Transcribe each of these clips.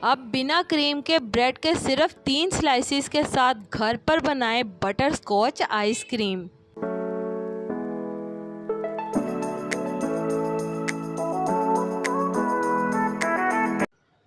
अब बिना क्रीम के ब्रेड के सिर्फ 3 स्लाइसिस के साथ घर पर बनाएं बटर स्कॉच आइसक्रीम।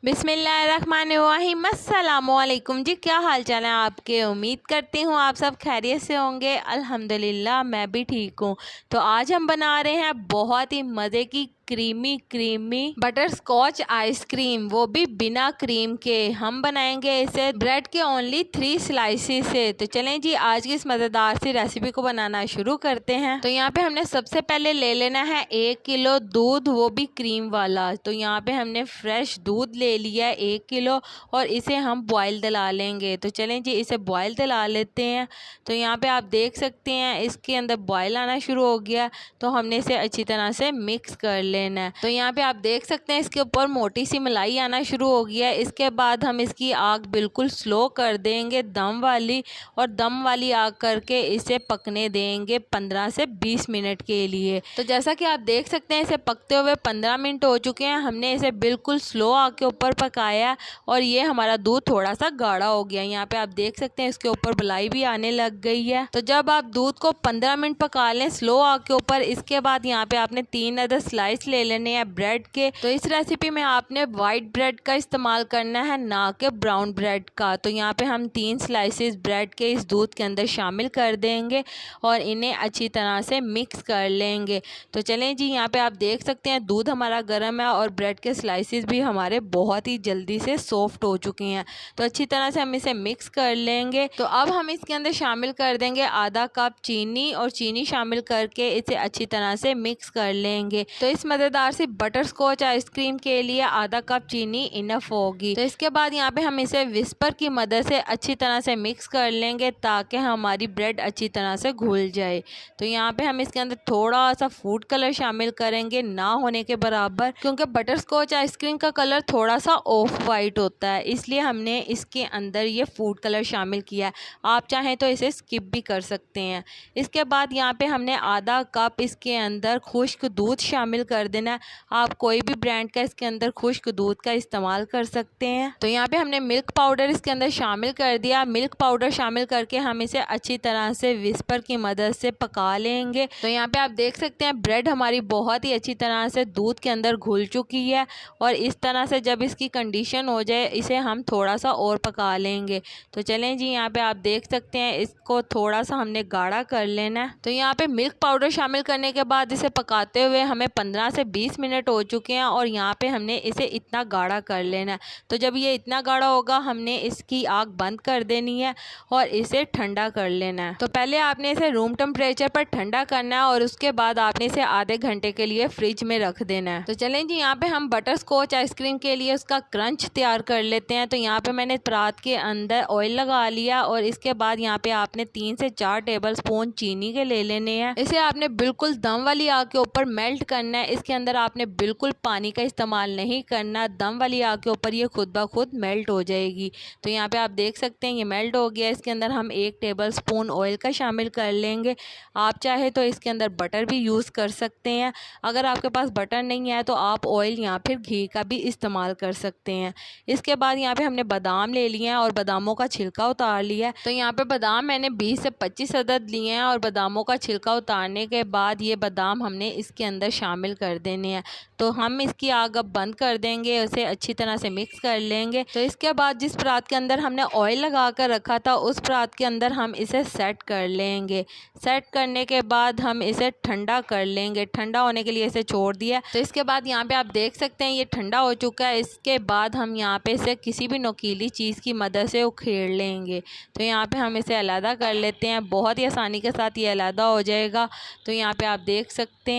बिस्मिल्लाहिर्रहमानिर्रहीम। अस्सलामुअलैकुम जी, क्या हाल चाल है आपके। उम्मीद करती हूँ आप सब खैरियत से होंगे। अल्हम्दुलिल्लाह मैं भी ठीक हूँ। तो आज हम बना रहे हैं बहुत ही मज़े की क्रीमी बटर स्कॉच आइसक्रीम, वो भी बिना क्रीम के। हम बनाएंगे इसे ब्रेड के ओनली 3 स्लाइसिस से। तो चलें जी, आज की इस मज़ेदार सी रेसिपी को बनाना शुरू करते हैं। तो यहाँ पे हमने सबसे पहले ले लेना है 1 किलो दूध, वो भी क्रीम वाला। तो यहाँ पे हमने फ्रेश दूध ले लिया है 1 किलो और इसे हम बॉयल दिला लेंगे। तो चलें जी, इसे बॉयल दिला लेते हैं। तो यहाँ पे आप देख सकते हैं इसके अंदर बॉयल आना शुरू हो गया, तो हमने इसे अच्छी तरह से मिक्स कर लेना है। तो यहाँ पे आप देख सकते हैं इसके ऊपर मोटी सी मलाई आना शुरू हो गया है। इसके बाद हम इसकी आग बिल्कुल स्लो कर देंगे, दम वाली, और दम वाली आग करके इसे पकने देंगे 15 से 20 मिनट के लिए। तो जैसा कि आप देख सकते हैं इसे पकते हुए 15 मिनट हो चुके हैं। हमने इसे बिल्कुल स्लो आग के ऊपर पकाया और ये हमारा दूध थोड़ा सा गाढ़ा हो गया। यहाँ पे आप देख सकते हैं इसके ऊपर मलाई भी आने लग गई है। तो जब आप दूध को 15 मिनट पका लें स्लो आग के ऊपर, इसके बाद यहाँ पे आपने 3 अदर स्लाइस ले लेने हैं ब्रेड के। तो इस रेसिपी में आपने वाइट ब्रेड का इस्तेमाल करना है, ना कि ब्राउन ब्रेड का। तो यहाँ पे हम 3 स्लाइसेस ब्रेड के इस दूध के अंदर शामिल कर देंगे और इन्हें अच्छी तरह से मिक्स कर लेंगे। तो चलें जी, यहाँ पे आप देख सकते हैं दूध हमारा गर्म है और ब्रेड के स्लाइसेस भी हमारे बहुत ही जल्दी से सॉफ्ट हो चुके हैं। तो अच्छी तरह से हम इसे मिक्स कर लेंगे। तो अब हम इसके अंदर शामिल कर देंगे आधा कप चीनी, और चीनी शामिल करके इसे अच्छी तरह से मिक्स कर लेंगे। तो इस मज़ेदार सी बटर स्कॉच आइसक्रीम के लिए आधा कप चीनी इनफ होगी। तो इसके बाद यहाँ पे हम इसे विस्पर की मदद से अच्छी तरह से मिक्स कर लेंगे ताकि हमारी ब्रेड अच्छी तरह से घुल जाए। तो यहाँ पे हम इसके अंदर थोड़ा सा फूड कलर शामिल करेंगे, ना होने के बराबर, क्योंकि बटर स्कॉच आइसक्रीम का कलर थोड़ा सा ऑफ वाइट होता है, इसलिए हमने इसके अंदर ये फूड कलर शामिल किया है। आप चाहें तो इसे स्किप भी कर सकते हैं। इसके बाद यहाँ पे हमने आधा कप इसके अंदर खुश्क दूध शामिल कर देना है। आप कोई भी ब्रांड का इसके अंदर खुश्क दूध का इस्तेमाल कर सकते हैं। तो यहाँ पे हमने मिल्क पाउडर इसके अंदर शामिल कर दिया। मिल्क पाउडर शामिल करके हम इसे अच्छी तरह से विस्पर की मदद से पका लेंगे। तो यहाँ पे आप देख सकते हैं ब्रेड हमारी बहुत ही अच्छी तरह से दूध के अंदर घुल चुकी है, और इस तरह से जब इसकी कंडीशन हो जाए इसे हम थोड़ा सा और पका लेंगे। तो चलें जी, यहाँ पे आप देख सकते हैं इसको थोड़ा सा हमने गाढ़ा कर लेना है। तो यहाँ पे मिल्क पाउडर शामिल करने के बाद इसे पकाते हुए हमें 15 से 20 मिनट हो चुके हैं, और यहाँ पे हमने इसे इतना गाढ़ा कर लेना है। तो जब ये इतना गाढ़ा होगा हमने इसकी आग बंद कर देनी है और इसे ठंडा कर लेना है। तो पहले आपने इसे रूम टेम्परेचर पर ठंडा करना है और उसके बाद आपने इसे आधे घंटे के लिए फ्रिज में रख देना है। तो चलें जी, यहाँ पे हम बटर स्कॉच आइसक्रीम के लिए उसका क्रंच तैयार कर लेते हैं। तो यहाँ पे मैंने परात के अंदर ऑयल लगा लिया, और इसके बाद यहाँ पे आपने 3 से 4 टेबल स्पून चीनी के ले लेने हैं। इसे आपने बिल्कुल दम वाली आग के ऊपर मेल्ट करना है। इसके अंदर आपने बिल्कुल पानी का इस्तेमाल नहीं करना, दम वाली आग के ऊपर ये खुद ब खुद मेल्ट हो जाएगी। तो यहाँ पे आप देख सकते हैं ये मेल्ट हो गया। इसके अंदर हम 1 टेबल स्पून ऑयल का शामिल कर लेंगे। आप चाहे तो इसके अंदर बटर भी यूज़ कर सकते हैं। अगर आपके पास बटर नहीं है तो आप ऑयल या फिर घी का भी इस्तेमाल कर सकते हैं। इसके बाद यहाँ पे हमने बादाम ले लिए हैं और बादामों का छिलका उतार लिया है। तो यहाँ पे बादाम मैंने 20 से 25 अदद लिए हैं, और बादामों का छिलका उतारने के बाद ये बादाम हमने इसके अंदर शामिल कर देने हैं। तो हम इसकी आग अब बंद कर देंगे, उसे अच्छी तरह से मिक्स कर लेंगे। तो इसके बाद जिस परात के अंदर हमने ऑयल लगा कर रखा था उस परात के अंदर हम इसे सेट कर लेंगे। सेट करने के बाद हम इसे ठंडा कर लेंगे। ठंडा होने के लिए इसे छोड़ दिया। तो इसके बाद यहाँ पे आप देख सकते हैं ये ठंडा हो चुका है। इसके बाद हम यहाँ पे इसे किसी भी नुकीली चीज़ की मदद से उखेड़ लेंगे। तो यहाँ पे हम इसे अलग कर लेते हैं। बहुत ही आसानी के साथ ये अलग हो जाएगा। तो यहाँ पे आप देख सकते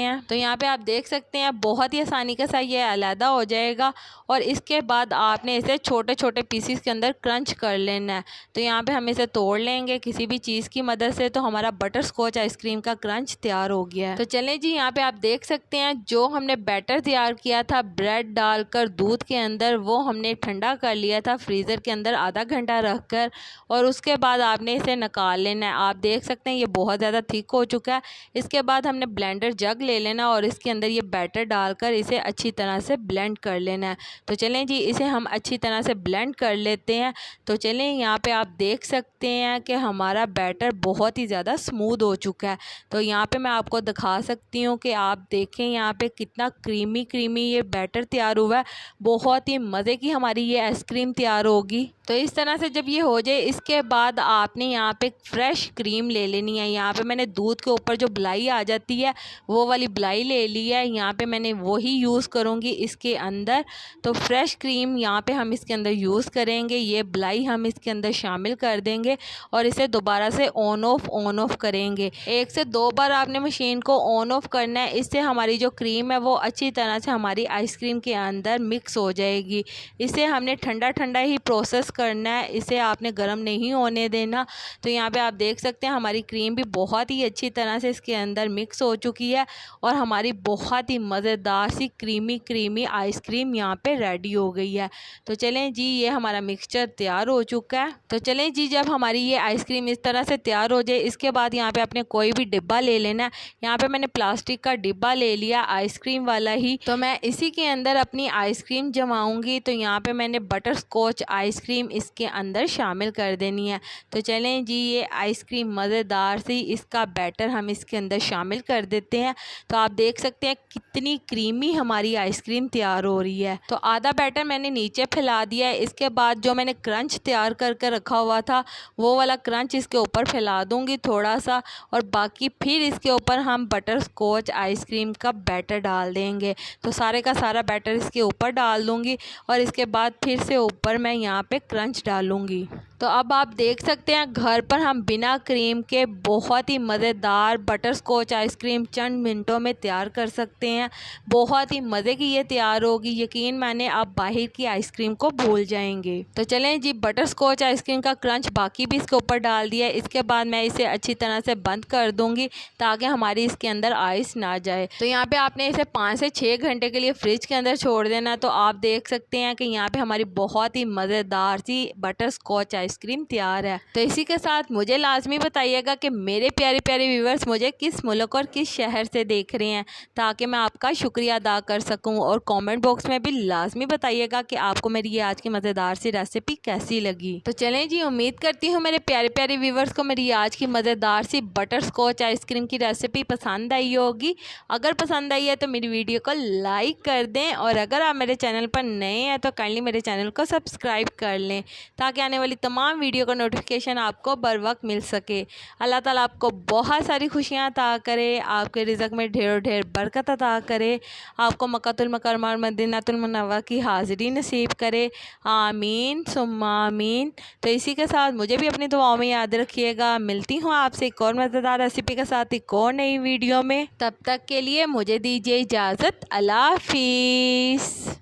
हैं बहुत ही आसानी के साथ ये अलग हो जाएगा। और इसके बाद आपने इसे छोटे छोटे पीसीस के अंदर क्रंच कर लेना है। तो यहाँ पे हम इसे तोड़ लेंगे किसी भी चीज़ की मदद से। तो हमारा बटर स्कॉच आइसक्रीम का क्रंच तैयार हो गया है। तो चलें जी, यहाँ पे आप देख सकते हैं जो हमने बैटर तैयार किया था ब्रेड डालकर दूध के अंदर, वो हमने ठंडा कर लिया था फ्रीज़र के अंदर आधा घंटा रखकर, और उसके बाद आपने इसे निकाल लेना है। आप देख सकते हैं ये बहुत ज़्यादा थिक हो चुका है। इसके बाद हमने ब्लेंडर जग ले लेना और इसके अंदर ये बैटर डालकर इसे अच्छी तरह से ब्लेंड कर लेना है। तो चलें जी, इसे हम अच्छी तरह से ब्लेंड कर लेते हैं। तो चलें, यहाँ पे आप देख सकते हैं कि हमारा बैटर बहुत ही ज़्यादा स्मूथ हो चुका है। तो यहाँ पे मैं आपको दिखा सकती हूँ कि आप देखें यहाँ पे कितना क्रीमी क्रीमी ये बैटर तैयार हुआ है। बहुत ही मज़े की हमारी ये आइसक्रीम तैयार होगी। तो इस तरह से जब ये हो जाए, इसके बाद आपने यहाँ पे फ्रेश क्रीम ले लेनी है। यहाँ पे मैंने दूध के ऊपर जो मलाई आ जाती है वो वाली मलाई ले ली है। यहाँ पे मैंने वही यूज़ करूँगी इसके अंदर। तो फ्रेश क्रीम यहाँ पे हम इसके अंदर यूज़ करेंगे। ये मलाई हम इसके अंदर शामिल कर देंगे और इसे दोबारा से ऑन ऑफ करेंगे। 1 से 2 बार आपने मशीन को ऑन ऑफ करना है। इससे हमारी जो क्रीम है वो अच्छी तरह से हमारी आइसक्रीम के अंदर मिक्स हो जाएगी। इसे हमने ठंडा ठंडा ही प्रोसेस करना है, इसे आपने गर्म नहीं होने देना। तो यहाँ पे आप देख सकते हैं हमारी क्रीम भी बहुत ही अच्छी तरह से इसके अंदर मिक्स हो चुकी है और हमारी बहुत ही मज़ेदार सी क्रीमी आइसक्रीम यहाँ पे रेडी हो गई है। तो चलें जी, ये हमारा मिक्सचर तैयार हो चुका है। तो चलें जी, जब हमारी ये आइसक्रीम इस तरह से तैयार हो जाए, इसके बाद यहाँ पे आपने कोई भी डिब्बा ले लेना है। यहाँ पे मैंने प्लास्टिक का डिब्बा ले लिया, आइसक्रीम वाला ही। तो मैं इसी के अंदर अपनी आइसक्रीम जमाऊंगी। तो यहाँ पे मैंने बटर स्कॉच आइसक्रीम इसके अंदर शामिल कर देनी है। तो चलें जी, ये आइसक्रीम मज़ेदार सी इसका बैटर हम इसके अंदर शामिल कर देते हैं। तो आप देख सकते हैं कितनी क्रीमी हमारी आइसक्रीम तैयार हो रही है। तो आधा बैटर मैंने नीचे फैला दिया है। इसके बाद जो मैंने क्रंच तैयार करके रखा हुआ था वो वाला क्रंच इसके ऊपर फैला दूंगी थोड़ा सा, और बाकी फिर इसके ऊपर हम बटर स्कॉच आइसक्रीम का बैटर डाल देंगे। तो सारे का सारा बैटर इसके ऊपर डाल दूंगी और इसके बाद फिर से ऊपर मैं यहाँ पे क्रंच डालूंगी। तो अब आप देख सकते हैं घर पर हम बिना क्रीम के बहुत ही मज़ेदार बटर स्कॉच आइसक्रीम चंद मिनटों में तैयार कर सकते हैं। बहुत ही मज़े की ये तैयार होगी, यकीन माने आप बाहर की आइसक्रीम को भूल जाएंगे। तो चलें जी, बटर स्कॉच आइसक्रीम का क्रंच बाकी भी इसके ऊपर डाल दिया। इसके बाद मैं इसे अच्छी तरह से बंद कर दूंगी ताकि हमारी इसके अंदर आइस ना जाए। तो यहाँ पे आपने इसे 5 से 6 घंटे के लिए फ्रिज के अंदर छोड़ देना। तो आप देख सकते हैं कि यहाँ पे हमारी बहुत ही मज़ेदार सी बटर स्कॉच आइसक्रीम तैयार है। तो इसी के साथ मुझे लाजमी बताइएगा कि मेरे प्यारे प्यारे व्यूवर्स मुझे किस मुल्क और किस शहर से देख रहे हैं, ताकि मैं आपका शुक्रिया अदा कर सकूं। और कमेंट बॉक्स में भी लाजमी बताइएगा कि आपको मेरी ये आज की मज़ेदार सी रेसिपी कैसी लगी। तो चलें जी, उम्मीद करती हूँ मेरे प्यारे प्यारे व्यूवर्स को मेरी आज की मज़ेदार सी बटर स्कॉच आइसक्रीम की रेसिपी पसंद आई होगी। अगर पसंद आई है तो मेरी वीडियो को लाइक कर दें, और अगर आप मेरे चैनल पर नए हैं तो काइंडली मेरे चैनल को सब्सक्राइब कर लें ताकि आने वाली तमाम वीडियो का नोटिफिकेशन आपको बर वक्त मिल सके। अल्लाह ताला आपको बहुत सारी खुशियाँ अता करे, आपके रिज़्क़ में ढेरों ढेर बरकत अता करे, आपको मक्कातुल मुकर्रमा और मदीनातुल मुनव्वरा की हाज़िरी नसीब करे। आमीन सुम्मा आमीन। तो इसी के साथ मुझे भी अपनी दुआओं में याद रखिएगा। मिलती हूँ आपसे एक और मज़ेदार रेसिपी के साथ एक और नई वीडियो में। तब तक के लिए मुझे दीजिए इजाज़त। अल्लाह हाफ़िज़।